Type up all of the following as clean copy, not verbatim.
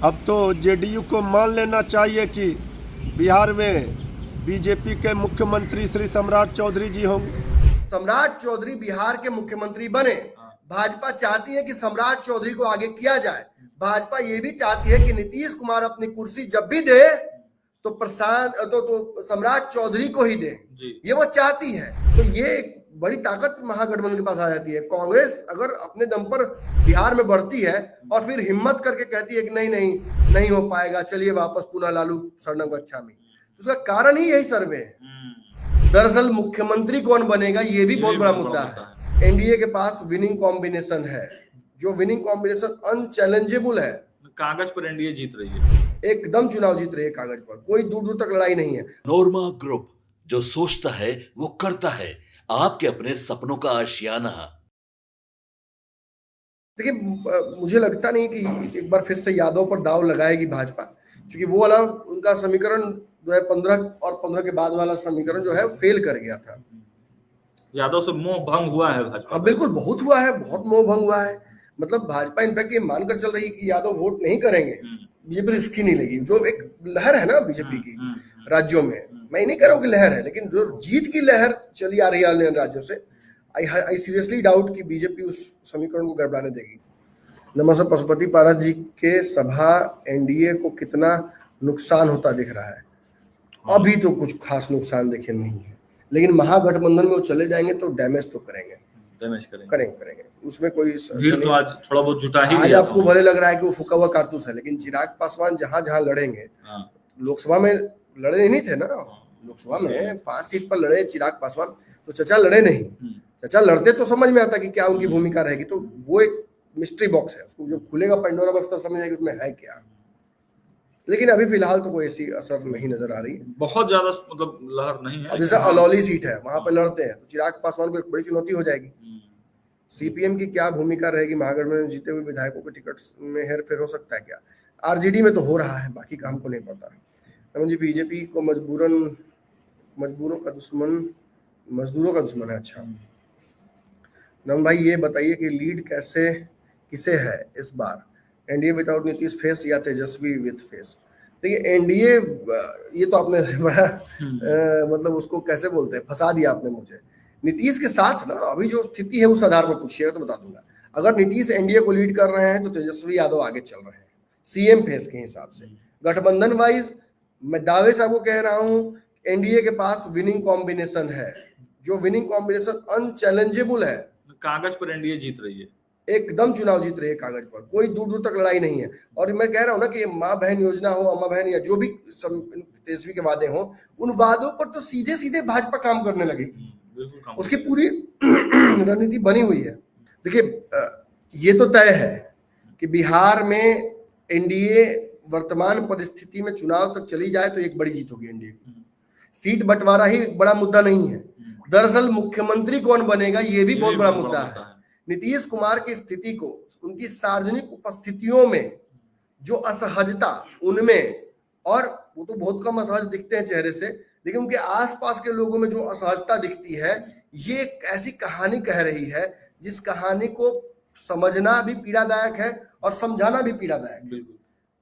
अब तो जेडीयू को मान लेना चाहिए कि बिहार में बीजेपी के मुख्यमंत्री श्री सम्राट चौधरी जी होंगे। सम्राट चौधरी बिहार के मुख्यमंत्री बने। भाजपा चाहती है कि सम्राट चौधरी को आगे किया जाए। भाजपा ये भी चाहती है कि नीतीश कुमार अपनी कुर्सी जब भी दे तो तो सम्राट चौधरी को ही दे, ये वो चाहती है। तो ये एक बड़ी ताकत महागठबंधन के पास आ जाती है। कांग्रेस अगर अपने दम पर बिहार में बढ़ती है और फिर हिम्मत करके कहती है कि नहीं नहीं नहीं हो पाएगा, चलिए वापस पुनः लालू शरणम गच्छामि, तो उसका कारण ही यही सर्वे है। दरअसल मुख्यमंत्री कौन बनेगा ये भी बहुत बड़ा मुद्दा है। एनडीए के पास विनिंग कॉम्बिनेशन है, जो विनिंग कॉम्बिनेशन अनचैलेंजेबल है। कागज पर एनडीए जीत रही है, एकदम चुनाव जीत रही है कागज पर, कोई दूर दूर तक लड़ाई नहीं है। नोरमा ग्रुप, जो सोचता है वो करता है, आपके अपने सपनों का आशियाना। देखिए, मुझे लगता नहीं कि एक बार फिर से यादव पर दाव लगाएगी भाजपा, क्योंकि वो वाला उनका समीकरण 2015 और 15 के बाद वाला समीकरण जो है फेल कर गया था। यादव से मोह भंग हुआ है भाजपा। हाँ बिल्कुल, बहुत हुआ है, बहुत मोह भंग हुआ है। मतलब भाजपा इनफैक्ट ये मानकर चल रही है कि यादव वोट नहीं करेंगे, बीजेपी रिस्क ही नहीं लेगी। जो एक लहर है ना बीजेपी की राज्यों में, मैं नहीं कह रहा हूँ कि लहर है, लेकिन जो जीत की लहर चली आ रही है अन्य राज्यों से, आई सीरियसली डाउट कि बीजेपी उस समीकरण को गड़बड़ाने देगी। नमस्ते पशुपति पारस जी के सभा एनडीए को कितना नुकसान होता दिख रहा है? अभी तो कुछ खास नुकसान देखे नहीं है, लेकिन महागठबंधन में वो चले जाएंगे तो डैमेज तो करेंगे, करेंगे। उसमें कोई भीड़ तो आज थोड़ा बहुत जुटा ही आज आपको भले लग रहा है कि वो फूका हुआ कारतूस है, लेकिन चिराग पासवान जहां जहां लड़ेंगे, लोकसभा में लड़े नहीं थे ना, लोकसभा में 5 सीट पर लड़े चिराग पासवान, तो चचा लड़े नहीं। चचा लड़ते तो समझ में आता कि क्या उनकी भूमिका रहेगी, तो वो एक मिस्ट्री बॉक्स है, उसको जो खुलेगा पेंडोरा बॉक्स तब समझ आएगी उसमें है क्या। लेकिन अभी फिलहाल तो कोई ऐसी असर नहीं नजर आ रही है, बहुत ज्यादा मतलब लहर नहीं है। जैसे अलौली सीट है वहां पर लड़ते हैं तो चिराग पासवान को एक बड़ी चुनौती हो जाएगी। सीपीएम की क्या भूमिका रहेगी, महागठबंधन में जीते हुए विधायकों के टिकट में हेरफेर हो सकता है क्या? आरजेडी में तो हो रहा है, बाकी का हमको नहीं पता। रमन जी, बीजेपी को मजदूरों का दुश्मन है। अच्छा नमन भाई, ये बताइए कि लीड किसे है इस बार, एनडीए विदाउट नीतीश फेस या तेजस्वी विथ फेस? देखिए एनडीए, ये तो आपने बड़ा मतलब उसको कैसे बोलते हैं, फंसा दिया आपने मुझे। नीतीश के साथ ना अभी जो स्थिति है उस आधार पर पूछिएगा तो बता दूंगा। अगर नीतीश एनडीए को लीड कर रहे हैं तो तेजस्वी यादव आगे चल रहे हैं सीएम फेस के हिसाब से। गठबंधन वाइज मैं दावे से आपको कह रहा हूं, एनडीए के पास विनिंग कॉम्बिनेशन है, जो विनिंग कॉम्बिनेशन अनचैलेंजेबल है। कागज पर एनडीए जीत रही है, एकदम चुनाव जीत रही है कागज पर, कोई दूर दूर तक लड़ाई नहीं है। और मैं कह रहा हूं ना कि माँ बहन योजना हो, अम्मा बहन, या जो भी तेजस्वी के वादे हो, उन वादों पर तो सीधे सीधे भाजपा काम करने लगेगी, उसकी पूरी रणनीति बनी हुई है। देखिए ये तो तय है कि बिहार में एनडीए वर्तमान परिस्थिति में चुनाव तक चली जाए तो एक बड़ी जीत होगी एनडीए की। सीट बंटवारा ही एक बड़ा मुद्दा नहीं है, दरअसल मुख्यमंत्री कौन बनेगा ये भी बहुत बड़ा मुद्दा है। नीतीश कुमार की स्थिति को, उनकी सार्वजनिक उपस्थितियों में जो असहजता उनमें, और वो तो बहुत कम असहज दिखते हैं चेहरे से, लेकिन उनके आसपास के लोगों में जो असहजता दिखती है, ये एक ऐसी कहानी कह रही है जिस कहानी को समझना भी पीड़ादायक है और समझाना भी पीड़ादायक है।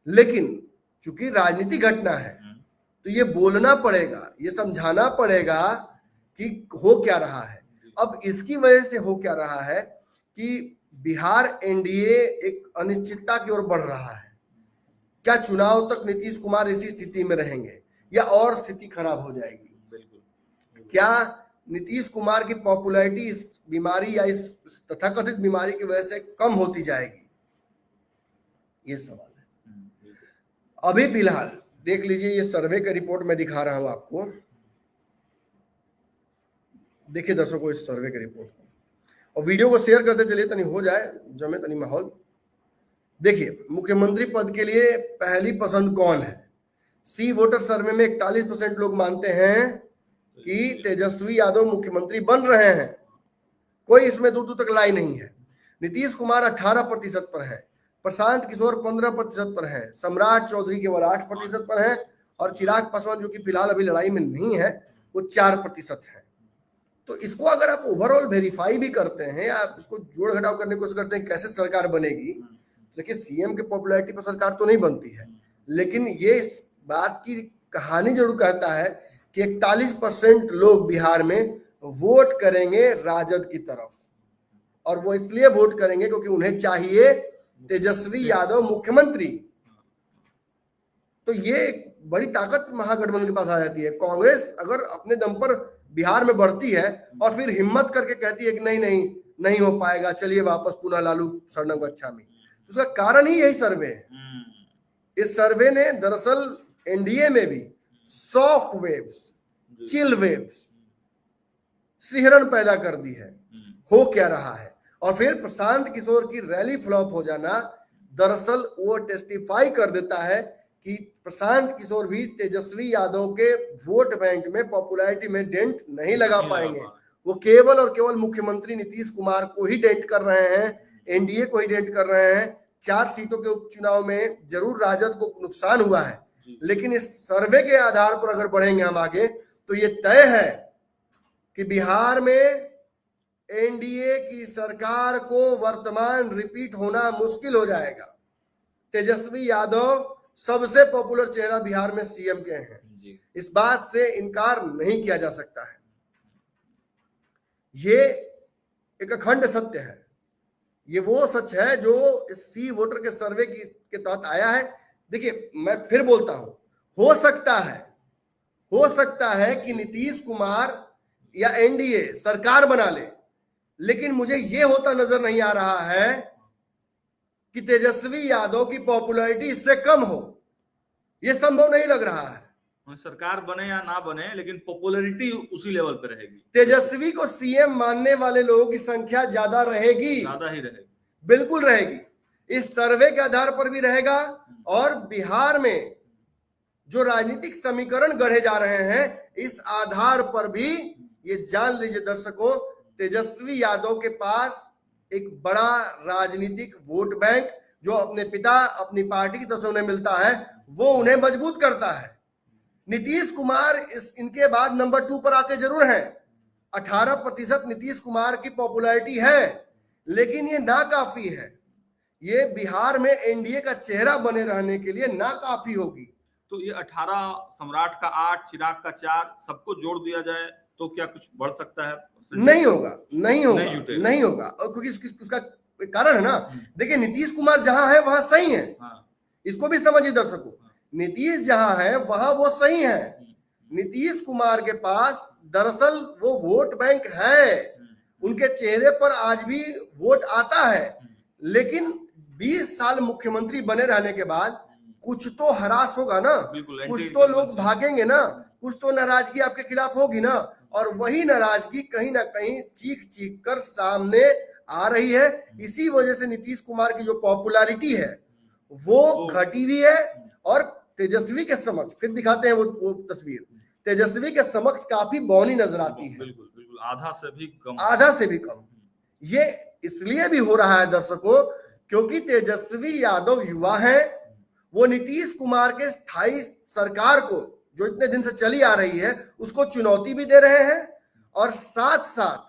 लेकिन चूंकि राजनीतिक घटना है तो ये बोलना पड़ेगा, ये समझाना पड़ेगा कि हो क्या रहा है। अब इसकी वजह से हो क्या रहा है कि बिहार एनडीए एक अनिश्चितता की ओर बढ़ रहा है। क्या चुनाव तक नीतीश कुमार इसी स्थिति में रहेंगे या और स्थिति खराब हो जाएगी? क्या नीतीश कुमार की पॉपुलैरिटी इस बीमारी या इस तथाकथित बीमारी की वजह से कम होती जाएगी? ये सवाल है। अभी फिलहाल देख लीजिए, ये सर्वे का रिपोर्ट मैं दिखा रहा हूं आपको, देखिए दर्शकों इस सर्वे के रिपोर्ट को, और वीडियो को शेयर करते चलिए तनी हो जाए जमे तनी माहौल। देखिए मुख्यमंत्री पद के लिए पहली पसंद कौन है? सी वोटर सर्वे में 41% लोग मानते हैं कि तेजस्वी यादव मुख्यमंत्री बन रहे हैं, कोई इसमें दूर दूर तक लाई नहीं है। नीतीश कुमार 18% पर है, प्रशांत किशोर 15% पर है, सम्राट चौधरी केवल 8% पर है, और चिराग पासवान जो कि फिलहाल अभी लड़ाई में नहीं है वो 4% है। तो इसको अगर आप ओवरऑल वेरीफाई भी करते हैं या इसको जोड़ घटाव करने की कोशिश करते हैं कैसे सरकार बनेगी, देखिए सीएम के पॉपुलैरिटी पर सरकार तो नहीं बनती है, लेकिन ये इस बात की कहानी जरूर कहता है कि 41% लोग बिहार में वोट करेंगे राजद की तरफ, और वो इसलिए वोट करेंगे क्योंकि उन्हें चाहिए तेजस्वी यादव मुख्यमंत्री। तो ये एक बड़ी ताकत महागठबंधन के पास आ जाती है। कांग्रेस अगर अपने दम पर बिहार में बढ़ती है और फिर हिम्मत करके कहती है कि नहीं नहीं नहीं हो पाएगा, चलिए वापस पुनः लालू शरणम गच्छामि, तो उसका कारण ही यही सर्वे है। इस सर्वे ने दरअसल एनडीए में भी शॉक वेव्स, चिल वेव्स, सिहरन पैदा कर दी है। हो क्या रहा है? और फिर प्रशांत किशोर की रैली फ्लॉप हो जाना दरअसल वो टेस्टिफाई कर देता है कि प्रशांत किशोर भी तेजस्वी यादव के वोट बैंक में, पॉपुलैरिटी में डेंट नहीं लगा पाएंगे। वो केवल और केवल मुख्यमंत्री नीतीश कुमार को ही डेंट कर रहे हैं, एनडीए को ही डेंट कर रहे हैं। 4 सीटों के उपचुनाव में जरूर राजद को नुकसान हुआ है, लेकिन इस सर्वे के आधार पर अगर बढ़ेंगे हम आगे तो ये तय है कि बिहार में एनडीए की सरकार को वर्तमान रिपीट होना मुश्किल हो जाएगा। तेजस्वी यादव सबसे पॉपुलर चेहरा बिहार में सीएम के हैं, इस बात से इनकार नहीं किया जा सकता है। ये एक अखंड सत्य है। ये वो सच है जो इस सी वोटर के सर्वे के तहत आया है। देखिए मैं फिर बोलता हूं, हो सकता है कि नीतीश कुमार या एनडीए सरकार बना ले, लेकिन मुझे यह होता नजर नहीं आ रहा है कि तेजस्वी यादव की पॉपुलैरिटी इससे कम हो। यह संभव नहीं लग रहा है। सरकार बने या ना बने, लेकिन पॉपुलैरिटी उसी लेवल पे रहेगी। तेजस्वी को सीएम मानने वाले लोगों की संख्या ज्यादा रहेगी, ज्यादा ही रहेगी, बिल्कुल बिल्कुल रहेगी। इस सर्वे के आधार पर भी रहेगा, और बिहार में जो राजनीतिक समीकरण गढ़े जा रहे हैं इस आधार पर भी ये जान लीजिए दर्शकों, तेजस्वी यादव के पास एक बड़ा राजनीतिक वोट बैंक जो अपने पिता, अपनी पार्टी की तरफ से उन्हें मिलता है, वो उन्हें मजबूत करता है। नीतीश कुमार इनके बाद नंबर 2 पर आते जरूर हैं। 18% नीतीश कुमार की पॉपुलैरिटी है, लेकिन ये नाकाफी है। ये बिहार में एनडीए का चेहरा बने रहने के लिए नाकाफी होगी। तो ये 18, सम्राट का 8, चिराग का 4, सबको जोड़ दिया जाए तो क्या कुछ बढ़ सकता है? नहीं होगा। और क्योंकि उसका कारण है ना, देखिए नीतीश कुमार जहां है वहां सही है। इसको भी समझिए दर्शकों, नीतीश जहां है वहां वो सही है। नीतीश कुमार के पास दरअसल वो वोट बैंक है, उनके चेहरे पर आज भी वोट आता है, लेकिन 20 साल मुख्यमंत्री बने रहने के बाद कुछ तो हरास होगा ना, कुछ तो लोग भागेंगे ना, कुछ तो नाराजगी आपके खिलाफ होगी ना, और वही नाराजगी कहीं ना कहीं चीख कर सामने आ रही है। इसी वजह से नीतीश कुमार की जो पॉपुलैरिटी है वो घटी हुई है, और तेजस्वी के समक्ष फिर दिखाते हैं वो तस्वीर, तेजस्वी के समक्ष काफी बौनी नजर आती है। बिल्कुल आधा से भी कम। ये इसलिए भी हो रहा है दर्शकों क्योंकि तेजस्वी यादव युवा हैं, वो नीतीश कुमार के स्थायी सरकार को जो इतने दिन से चली आ रही है उसको चुनौती भी दे रहे हैं, और साथ साथ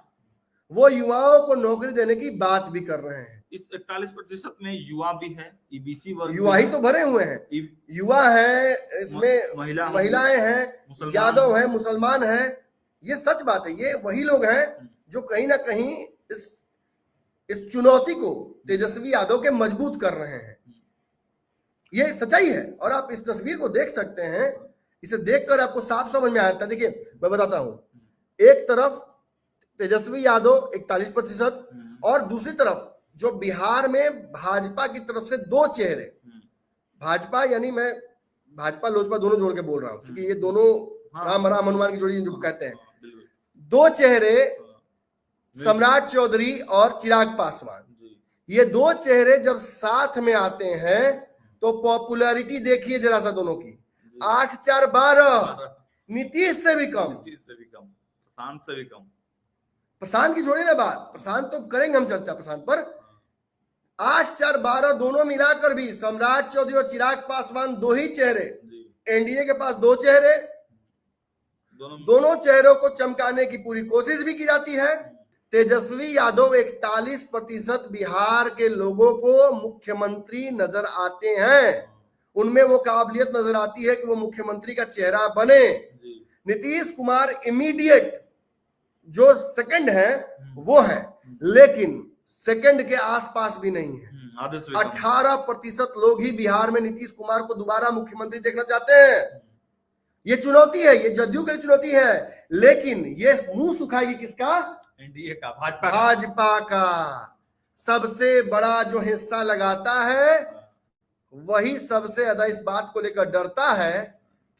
वो युवाओं को नौकरी देने की बात भी कर रहे हैं। इस 41% में युवा भी है, ईबीसी वर्ग, युवा ही तो भरे हुए हैं। युवा है, इसमें महिलाएं हैं, यादव हैं, मुसलमान हैं। ये सच बात है। ये वही लोग हैं जो कहीं ना कहीं इस चुनौती को तेजस्वी यादव के मजबूत कर रहे हैं। ये सच्चाई है, और आप इस तस्वीर को देख सकते हैं। इसे देखकर आपको साफ समझ में आता है। देखिए मैं बताता हूं, एक तरफ तेजस्वी यादव 41%, और दूसरी तरफ जो बिहार में भाजपा की तरफ से 2 चेहरे, भाजपा यानी मैं भाजपा लोजपा दोनों जोड़ के बोल रहा हूं, क्योंकि ये दोनों राम हनुमान की जोड़ी जो कहते हैं, 2 चेहरे सम्राट चौधरी और चिराग पासवान, ये 2 चेहरे जब साथ में आते हैं तो पॉपुलैरिटी देखिए जरा सा दोनों की, 8-4-12, नीतीश से भी कम, प्रशांत से भी कम। प्रशांत की छोड़िए ना बात, प्रशांत तो करेंगे हम चर्चा प्रशांत पर। 8-4-12 दोनों मिलाकर भी सम्राट चौधरी और चिराग पासवान 2 ही चेहरे, एनडीए के पास 2 चेहरे, दोनों चेहरों को चमकाने की पूरी कोशिश भी की जाती है। तेजस्वी यादव 41% बिहार के लोगों को मुख्यमंत्री नजर आते हैं, उनमें वो काबिलियत नजर आती है कि वो मुख्यमंत्री का चेहरा बने। नीतीश कुमार इमीडिएट जो सेकंड है वो है, लेकिन सेकंड के आसपास भी नहीं है। 18% लोग ही बिहार में नीतीश कुमार को दोबारा मुख्यमंत्री देखना चाहते हैं। ये चुनौती है, ये जदयू की चुनौती है, लेकिन ये मुंह सुखाएगी किसका? एनडीए का, भाजपा का। सबसे बड़ा जो हिस्सा लगाता है वही सबसे ज्यादा इस बात को लेकर डरता है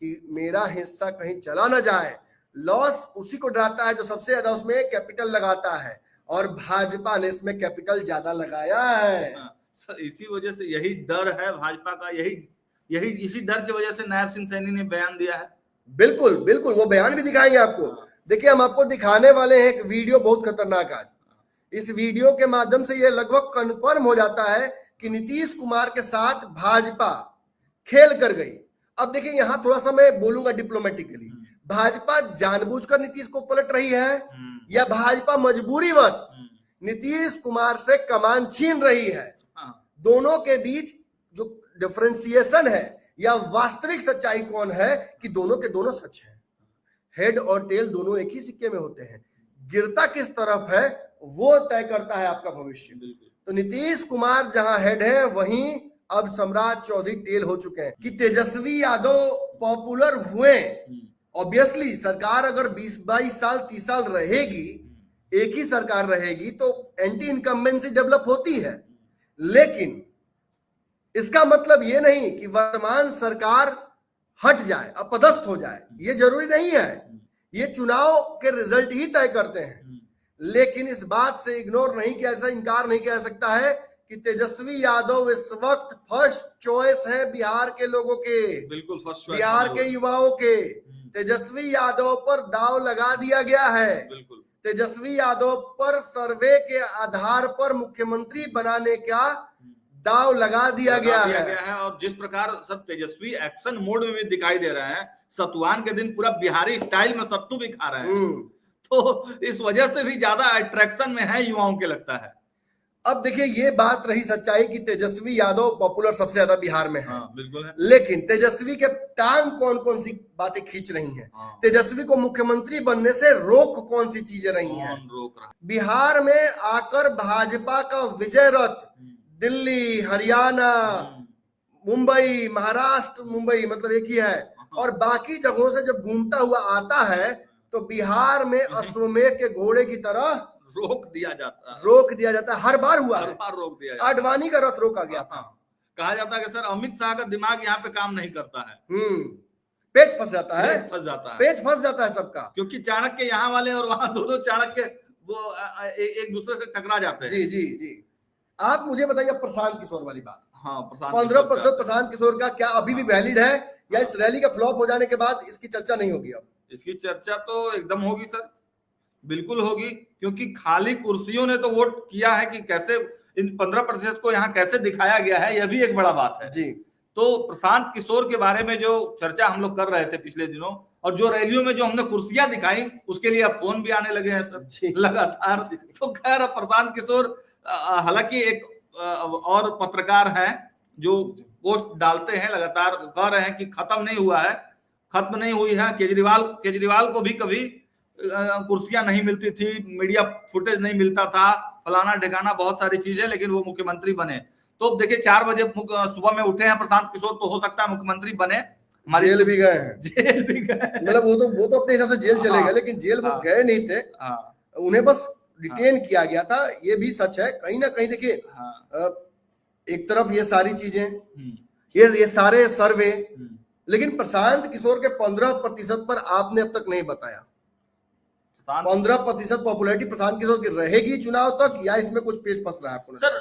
कि मेरा हिस्सा कहीं चला ना जाए। लॉस उसी को डराता है जो सबसे ज्यादा उसमें कैपिटल लगाता है, और भाजपा ने इसमें कैपिटल ज्यादा लगाया है। सर इसी वजह से यही डर है भाजपा का, यही इसी डर की वजह से नायब सिंह सैनी ने बयान दिया है। बिल्कुल बिल्कुल, वो बयान भी दिखाएंगे आपको। देखिए, हम आपको दिखाने वाले हैं एक वीडियो बहुत खतरनाक आज। इस वीडियो के माध्यम से ये लगभग कंफर्म हो जाता है कि नीतीश कुमार के साथ भाजपा खेल कर गई। अब देखिए, यहां थोड़ा सा मैं बोलूंगा डिप्लोमेटिकली, भाजपा जानबूझकर नीतीश को पलट रही है या भाजपा मजबूरीवश नीतीश कुमार से कमान छीन रही है? दोनों के बीच जो डिफरेंशिएशन है या वास्तविक सच्चाई कौन है कि दोनों के दोनों सच है। हेड और टेल दोनों एक ही सिक्के में होते हैं, गिरता किस तरफ है वो तय करता है आपका भविष्य। तो नीतीश कुमार जहां हेड है वहीं अब सम्राट चौधरी टेल हो चुके हैं। कि तेजस्वी यादव पॉपुलर हुए, ऑब्वियसली सरकार अगर 20-22 साल 30 साल रहेगी, एक ही सरकार रहेगी, तो एंटी इनकम्बेंसी डेवलप होती है, लेकिन इसका मतलब ये नहीं कि वर्तमान सरकार हट जाए, अपदस्थ हो जाए, ये जरूरी नहीं है। ये चुनाव के रिजल्ट ही तय करते हैं, लेकिन इस बात से इग्नोर नहीं किया, ऐसा इनकार नहीं किया जा सकता है कि तेजस्वी यादव इस वक्त फर्स्ट चॉइस है बिहार के लोगों के, बिल्कुल फर्स्ट चॉइस बिहार के युवाओं के। तेजस्वी यादव पर दाव लगा दिया गया है। बिल्कुल तेजस्वी यादव पर सर्वे के आधार पर मुख्यमंत्री बनाने का दाव लगा दिया गया है। और जिस प्रकार सब तेजस्वी एक्शन मोड में भी दिखाई दे रहे हैं, सतुआन के दिन पूरा बिहारी स्टाइल में सत्तू भी खा रहे हैं, तो इस वजह से भी ज्यादा अट्रैक्शन में है युवाओं के, लगता है। अब देखिए, ये बात रही सच्चाई कि तेजस्वी यादव पॉपुलर सबसे ज्यादा बिहार में है। बिल्कुल है। लेकिन तेजस्वी के टांग कौन कौन सी बातें खींच रही हैं? तेजस्वी को मुख्यमंत्री बनने से रोक कौन सी चीजें रही हैं? रोक रहा बिहार में आकर भाजपा का विजय रथ दिल्ली, हरियाणा, मुंबई, महाराष्ट्र, मुंबई मतलब एक ही है, और बाकी जगहों से जब घूमता हुआ आता है तो बिहार में अश्वमेध के घोड़े की तरह रोक दिया जाता है। हर बार हुआ, हर बार रोक दिया। आडवाणी का रथ रोका गया था। कहा जाता है कि सर अमित शाह का दिमाग यहाँ पे काम नहीं करता है, पेच फंस जाता है, पेच फंस जाता है सबका, क्योंकि चाणक्य यहाँ वाले और वहां दोनों चाणक्य वो एक दूसरे से टकरा जाते हैं। जी जी जी। आप मुझे बताइए प्रशांत किशोर वाली बात। 15% प्रशांत किशोर का क्या अभी भी वैलिड है, या इस रैली का फ्लॉप हो जाने के बाद इसकी चर्चा नहीं होगी? अब इसकी चर्चा तो एकदम होगी सर, बिल्कुल होगी, क्योंकि खाली कुर्सियों ने तो वोट किया है कि कैसे इन 15% को यहाँ कैसे दिखाया गया है, यह भी एक बड़ा बात है जी। तो प्रशांत किशोर के बारे में जो चर्चा हम लोग कर रहे थे पिछले दिनों, और जो रैलियों में जो हमने कुर्सियां दिखाई, उसके लिए अब फोन भी आने लगे हैं सर लगातार। तो खैर, प्रशांत किशोर हालांकि एक और पत्रकार हैं जो पोस्ट डालते हैं लगातार, कह रहे हैं कि खत्म नहीं हुई है। केजरीवाल को भी कभी कुर्सियां नहीं मिलती थी, मीडिया फुटेज नहीं मिलता था, फलाना ठिकाना बहुत सारी चीजें, लेकिन वो मुख्यमंत्री बने। तो देखिए 4 बजे सुबह में उठे हैं प्रशांत किशोर, तो हो सकता है मुख्यमंत्री बने। जेल भी गए हैं, मतलब वो तो अपने हिसाब से जेल चले गए, लेकिन जेल वो गए नहीं थे, उन्हें बस डिटेन किया गया था। ये भी सच है कहीं ना कहीं। देखिए, एक तरफ ये सारी चीजें, ये सारे सर्वे, लेकिन प्रशांत किशोर के 15% पर आपने अब तक नहीं बताया। 15% पॉपुलैरिटी प्रशांत किशोर की रहेगी चुनाव तक, या इसमें कुछ पेच फंस रहा है आपको? सर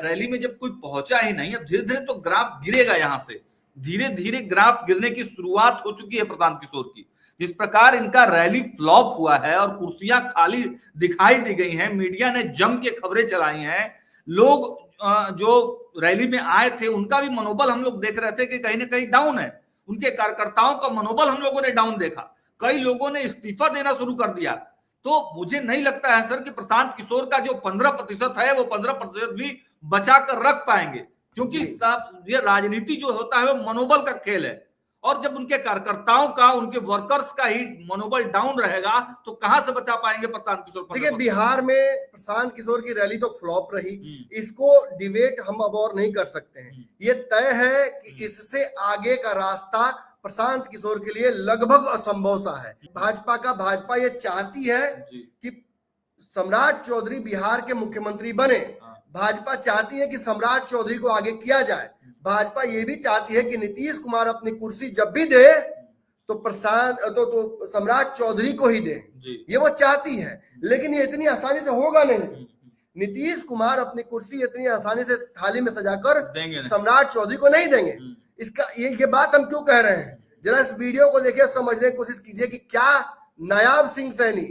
रैली में जब कोई पहुंचा ही नहीं, अब धीरे धीरे तो ग्राफ गिरेगा। यहाँ से धीरे धीरे ग्राफ गिरने की शुरुआत हो चुकी है प्रशांत किशोर की। जिस प्रकार इनका रैली फ्लॉप हुआ है और कुर्सियां खाली दिखाई दी गई हैं, मीडिया ने जम के खबरें चलाई हैं, लोग जो रैली में आए थे उनका भी मनोबल हम लोग देख रहे थे कि कहीं ना कहीं डाउन है। उनके कार्यकर्ताओं का मनोबल हम लोगों ने डाउन देखा, कई लोगों ने इस्तीफा देना शुरू कर दिया। तो मुझे नहीं लगता है सर कि प्रशांत किशोर का जो 15% है वो 15% भी बचा कर रख पाएंगे, क्योंकि ये राजनीति जो होता है वो मनोबल का खेल है, और जब उनके कार्यकर्ताओं का, उनके वर्कर्स का ही मनोबल डाउन रहेगा तो कहां से बचा पाएंगे प्रशांत किशोर। देखिए, बिहार में प्रशांत किशोर की रैली तो फ्लॉप रही, इसको डिबेट हम अब और नहीं कर सकते हैं। ये तय है कि इससे आगे का रास्ता प्रशांत किशोर के लिए लगभग असंभव सा है। भाजपा ये चाहती है कि सम्राट चौधरी बिहार के मुख्यमंत्री बने, भाजपा चाहती है कि सम्राट चौधरी को आगे किया जाए, भाजपा ये भी चाहती है कि नीतीश कुमार अपनी कुर्सी जब भी दे तो सम्राट चौधरी को ही दे, ये वो चाहती है। लेकिन ये इतनी आसानी से होगा नहीं। नीतीश कुमार अपनी कुर्सी इतनी आसानी से थाली में सजाकर सम्राट चौधरी को नहीं देंगे। इसका ये बात हम क्यों कह रहे हैं, जरा इस वीडियो को देखिए, समझने की कोशिश कीजिए कि क्या नायाब सिंह सैनी,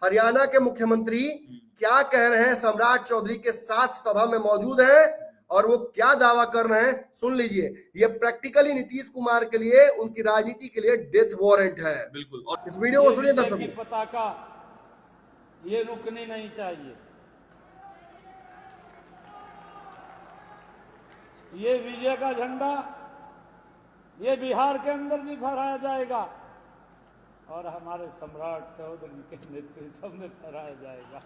हरियाणा के मुख्यमंत्री, क्या कह रहे हैं। सम्राट चौधरी के साथ सभा में मौजूद हैं और वो क्या दावा कर रहे हैं, सुन लीजिए। ये प्रैक्टिकली नीतीश कुमार के लिए, उनकी राजनीति के लिए डेथ वारंट है। बिल्कुल। और इस वीडियो को सुनिए दर्शकों। पताका ये रुकनी नहीं चाहिए, ये विजय का झंडा ये बिहार के अंदर भी फहराया जाएगा और हमारे सम्राट चौधरी के नेतृत्व में फहराया जाएगा।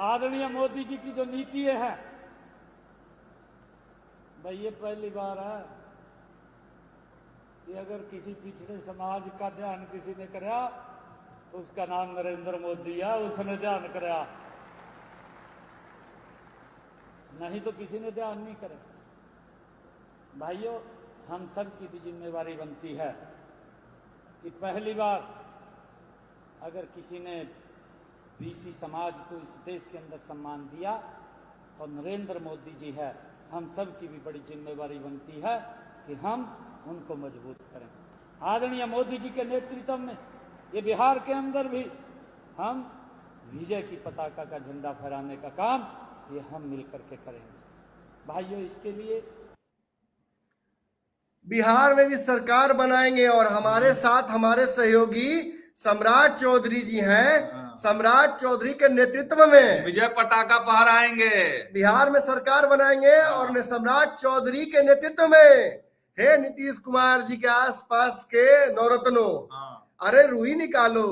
आदरणीय मोदी जी की जो नीति है भाई, ये पहली बार है कि अगर किसी पिछड़े समाज का ध्यान किसी ने कराया तो उसका नाम नरेंद्र मोदी है, उसने ध्यान कराया, नहीं तो किसी ने ध्यान नहीं करे। भाइयों, हम सब की भी जिम्मेवारी बनती है कि पहली बार अगर किसी ने बीसी समाज को इस देश के अंदर सम्मान दिया तो नरेंद्र मोदी जी है। हम सब की भी बड़ी जिम्मेवारी बनती है कि हम उनको मजबूत करें। आदरणीय मोदी जी के नेतृत्व में ये बिहार के अंदर भी हम विजय की पताका का झंडा फहराने का काम ये हम मिलकर के करेंगे। भाइयों, इसके लिए बिहार में भी सरकार बनाएंगे और हमारे साथ हमारे सहयोगी सम्राट चौधरी जी हैं। सम्राट चौधरी के नेतृत्व में विजय पताका फहराएंगे, बिहार में सरकार बनाएंगे और सम्राट चौधरी के नेतृत्व में, हे नीतीश कुमार जी के आसपास के नौरत्नों, अरे रुई निकालो,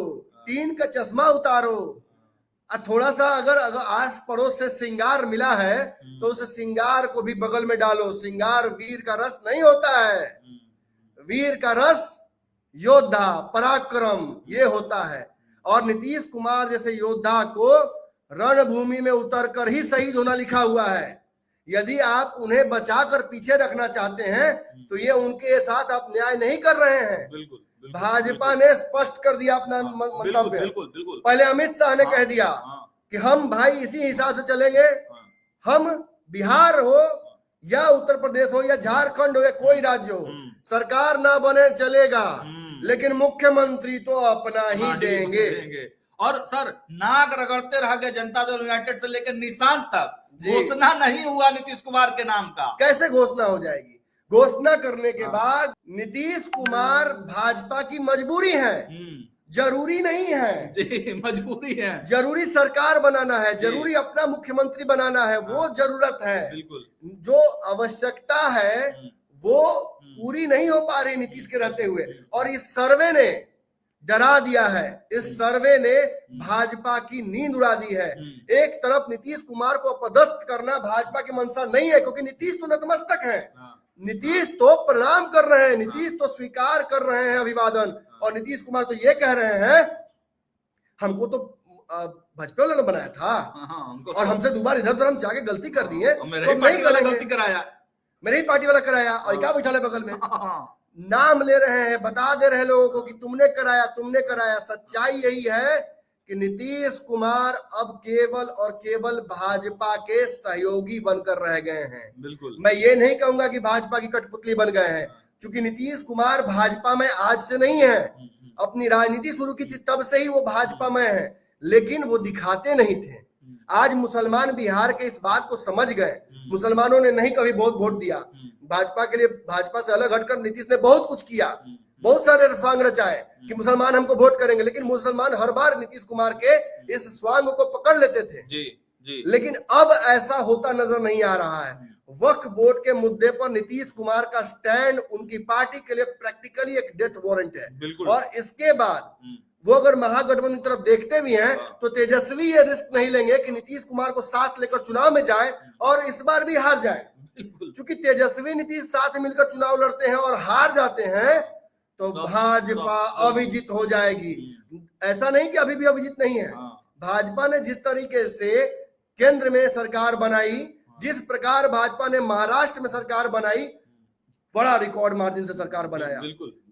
तीन का चश्मा उतारो, थोड़ा सा अगर आस पड़ोस से सिंगार मिला है तो उस सिंगार को भी बगल में डालो। सिंगार वीर का रस नहीं होता है, वीर का रस योद्धा, पराक्रम ये होता है। और नीतीश कुमार जैसे योद्धा को रणभूमि में उतरकर ही शहीद होना लिखा हुआ है। यदि आप उन्हें बचाकर पीछे रखना चाहते हैं तो ये उनके साथ आप न्याय नहीं कर रहे हैं। बिल्कुल। भाजपा ने स्पष्ट कर दिया अपना मंतव्य। पहले अमित शाह ने कह दिया कि हम भाई इसी हिसाब से चलेंगे, हम बिहार हो या उत्तर प्रदेश हो या झारखंड हो या कोई राज्य हो, सरकार ना बने चलेगा, लेकिन मुख्यमंत्री तो अपना ही देंगे। और सर, नाक रगड़ते रह गए जनता दल यूनाइटेड से लेकर निशान तक, घोषणा नहीं हुआ नीतीश कुमार के नाम का। कैसे घोषणा हो जाएगी? घोषणा करने के बाद नीतीश कुमार भाजपा की मजबूरी है, जरूरी नहीं है। जी, मजबूरी है। जरूरी सरकार बनाना है, जरूरी अपना मुख्यमंत्री बनाना है, वो जरूरत है। जो आवश्यकता है वो पूरी नहीं हो पा रही नीतीश के रहते हुए, और इस सर्वे ने डरा दिया है। इस सर्वे ने भाजपा की नींद उड़ा दी है। एक तरफ नीतीश कुमार को अपदस्थ करना भाजपा की मंशा नहीं है, क्योंकि नीतीश तो नतमस्तक है, नीतीश तो प्रणाम कर रहे हैं, नीतीश तो स्वीकार कर रहे हैं अभिवादन, और नीतीश कुमार तो ये कह रहे हैं हमको तो भाजपा वालों ने बनाया था और हमसे दोबारा इधर उधर हम जाके गलती कर दी है तो नहीं करेंगे, मेरे ही पार्टी वाला कराया और क्या बैठा बगल में नाम ले रहे हैं, बता दे रहे हैं लोगों को कि तुमने कराया, तुमने कराया। सच्चाई यही है कि नीतीश कुमार अब केवल और केवल भाजपा के सहयोगी बनकर रह गए हैं। बिल्कुल, मैं ये नहीं कहूंगा कि भाजपा की कठपुतली बन गए हैं, क्योंकि नीतीश कुमार भाजपा में आज से नहीं है, अपनी राजनीति शुरू की थी तब से ही वो भाजपा में है, लेकिन वो दिखाते नहीं थे। आज मुसलमान बिहार के इस बात को समझ गए। मुसलमानों ने नहीं कभी बहुत वोट दिया भाजपा के लिए, भाजपा से अलग हटकर नीतीश ने बहुत कुछ किया, बहुत सारे स्वांग रचाए कि मुसलमान हमको वोट करेंगे, लेकिन मुसलमान हर बार नीतीश कुमार के इस स्वांग को पकड़ लेते थे। जी। लेकिन अब ऐसा होता नजर नहीं आ रहा है। वक्फ बोर्ड के मुद्दे पर नीतीश कुमार का स्टैंड उनकी पार्टी के लिए प्रैक्टिकली एक डेथ वारंट है। बिल्कुल। और इसके बाद वो अगर महागठबंधन की तरफ देखते भी हैं तो तेजस्वी ये रिस्क नहीं लेंगे कि नीतीश कुमार को साथ लेकर चुनाव में जाए और इस बार भी हार जाए। क्योंकि तेजस्वी नीतीश साथ मिलकर चुनाव लड़ते हैं और हार जाते हैं तो भाजपा अविजित हो जाएगी। ऐसा नहीं कि अभी भी अविजित नहीं है। भाजपा ने जिस तरीके से केंद्र में सरकार बनाई, जिस प्रकार भाजपा ने महाराष्ट्र में सरकार बनाई, बड़ा रिकॉर्ड मार्जिन से सरकार बनाया।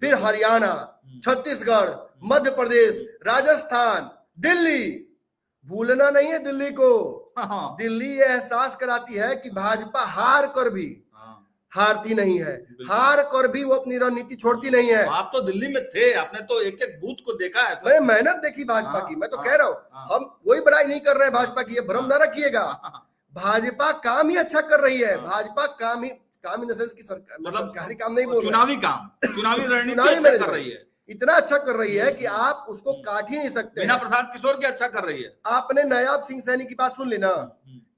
फिर हरियाणा, छत्तीसगढ़, मध्य प्रदेश, राजस्थान, दिल्ली, भूलना नहीं है दिल्ली को। दिल्ली ये एहसास कराती है कि भाजपा हार कर भी हारती नहीं है, हार कर भी वो अपनी रणनीति छोड़ती नहीं है। आप तो दिल्ली में थे, आपने तो एक एक बूथ को देखा है। मैंने मेहनत देखी भाजपा की। मैं तो कह रहा हूँ, हम कोई बड़ाई नहीं कर रहे हैं भाजपा की, ये भ्रम न रखिएगा। भाजपा काम ही अच्छा कर रही है। भाजपा काम इन द सेंस की सरकारी काम नहीं बोल रहा, चुनावी रणनीति कर रही है। इतना अच्छा कर रही है कि आप उसको काट ही नहीं सकते। मीना प्रसाद किशोर की अच्छा कर रही है। आपने नायाब सिंह सैनी की बात सुन ली ना,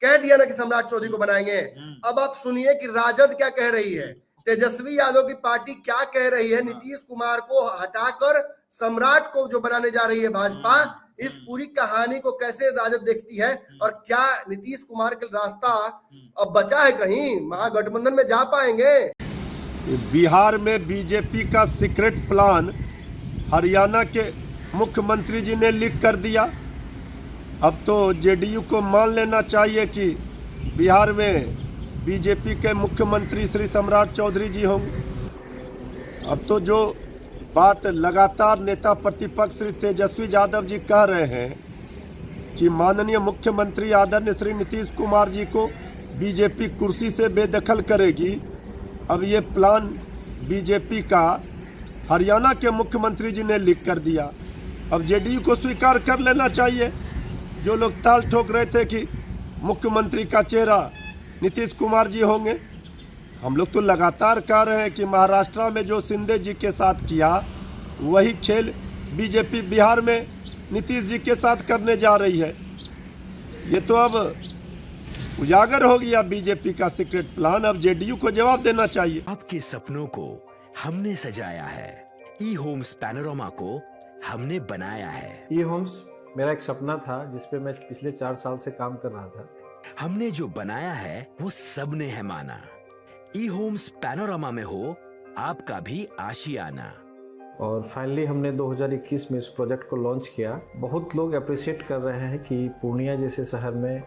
कह दिया ना कि सम्राट चौधरी को बनाएंगे। अब आप सुनिए कि राजद क्या कह रही है, तेजस्वी यादव की पार्टी क्या कह रही है। नीतीश कुमार को हटाकर सम्राट को जो बनाने जा रही है भाजपा, इस पूरी कहानी को कैसे राजद देखती है और क्या नीतीश कुमार का रास्ता अब बचा है, कहीं महागठबंधन में जा पाएंगे। बिहार में बीजेपी का सीक्रेट प्लान हरियाणा के मुख्यमंत्री जी ने लीक कर दिया। अब तो जेडीयू को मान लेना चाहिए कि बिहार में बीजेपी के मुख्यमंत्री श्री सम्राट चौधरी जी होंगे। अब तो जो बात लगातार नेता प्रतिपक्ष श्री तेजस्वी यादव जी कह रहे हैं कि माननीय मुख्यमंत्री आदरणीय श्री नीतीश कुमार जी को बीजेपी कुर्सी से बेदखल करेगी। अब ये प्लान बीजेपी का हरियाणा के मुख्यमंत्री जी ने लीक कर दिया। अब जेडीयू को स्वीकार कर लेना चाहिए। जो लोग ताल ठोक रहे थे कि मुख्यमंत्री का चेहरा नीतीश कुमार जी होंगे, हम लोग तो लगातार कह रहे हैं कि महाराष्ट्र में जो शिंदे जी के साथ किया वही खेल बीजेपी बिहार में नीतीश जी के साथ करने जा रही है। ये तो अब उजागर हो गया बीजेपी का सीक्रेट प्लान। अब जेडीयू को जवाब देना चाहिए। आपके सपनों को हमने सजाया है, ई होम्स पैनोरमा को हमने बनाया है। ई होम्स मेरा एक सपना था जिस पे मैं पिछले 4 साल से काम कर रहा था। हमने जो बनाया है वो सबने है माना। ई होम्स पैनोरमा में हो आपका भी आशियाना। और फाइनली हमने 2021 में इस प्रोजेक्ट को लॉन्च किया। बहुत लोग अप्रिशिएट कर रहे हैं कि पूर्णिया जैसे शहर में,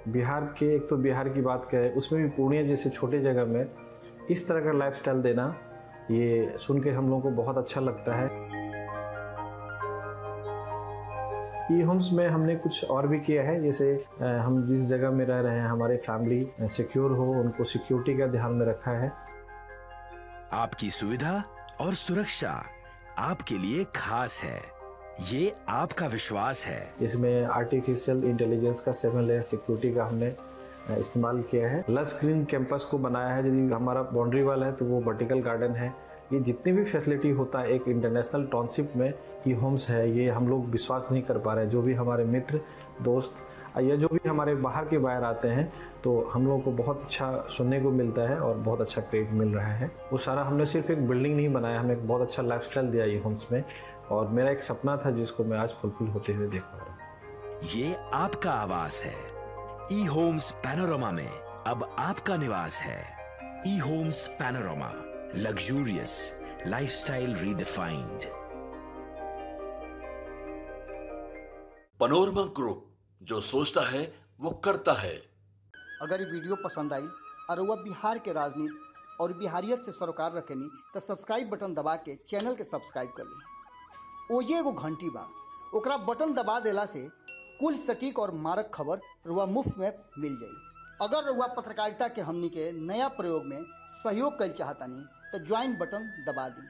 बिहार के, एक तो बिहार की बात करें उसमें भी पूर्णिया जैसे छोटे जगह में इस तरह का लाइफस्टाइल देना, ये सुन के हम लोगों को बहुत अच्छा लगता है। ई होम्स में हमने कुछ और भी किया है, जैसे हम जिस जगह में रह रहे हैं हमारे फैमिली सिक्योर हो, उनको सिक्योरिटी का ध्यान में रखा है। आपकी सुविधा और सुरक्षा आपके लिए खास है, ये आपका विश्वास है। इसमें आर्टिफिशियल इंटेलिजेंस का 7 लेयर सिक्योरिटी का हमने इस्तेमाल किया है। लस ग्रीन कैंपस को बनाया है। यदि हमारा बाउंड्री वाल है तो वो वर्टिकल गार्डन है। ये जितनी भी फैसिलिटी होता है एक इंटरनेशनल टाउनशिप में ई होम्स है, ये हम लोग विश्वास नहीं कर पा रहे हैं। जो भी हमारे मित्र दोस्त या जो भी हमारे बाहर के बाहर आते हैं तो हम लोगों को बहुत अच्छा सुनने को मिलता है और बहुत अच्छा क्रेडिट मिल रहा है। वो सारा हमने सिर्फ एक बिल्डिंग नहीं बनाया, हमें एक बहुत अच्छा लाइफस्टाइल दिया ई होम्स में, और मेरा एक सपना था जिसको मैं आज फुलफिल होते हुए देख पा रहा हूँ। ये आपका आवास है। ई होम्स पैनोरमा में अब आपका निवास है। E Homes Panorama, luxurious lifestyle redefined. Panorama Group, जो सोचता है वो करता है। अगर ये वीडियो पसंद आई और वह बिहार के राजनीति और बिहारियत से सरोकार रखेनी तो सब्सक्राइब बटन दबा के चैनल के सब्सक्राइब कर ली। ओजे एगो घंटी बा, ओकरा बटन दबा देला से कुल सटीक और मारक खबर रुआ मुफ्त में मिल जाई। अगर रुआ पत्रकारिता के हमनी के नया प्रयोग में सहयोग कर चाहतानी तो ज्वाइन बटन दबा दी।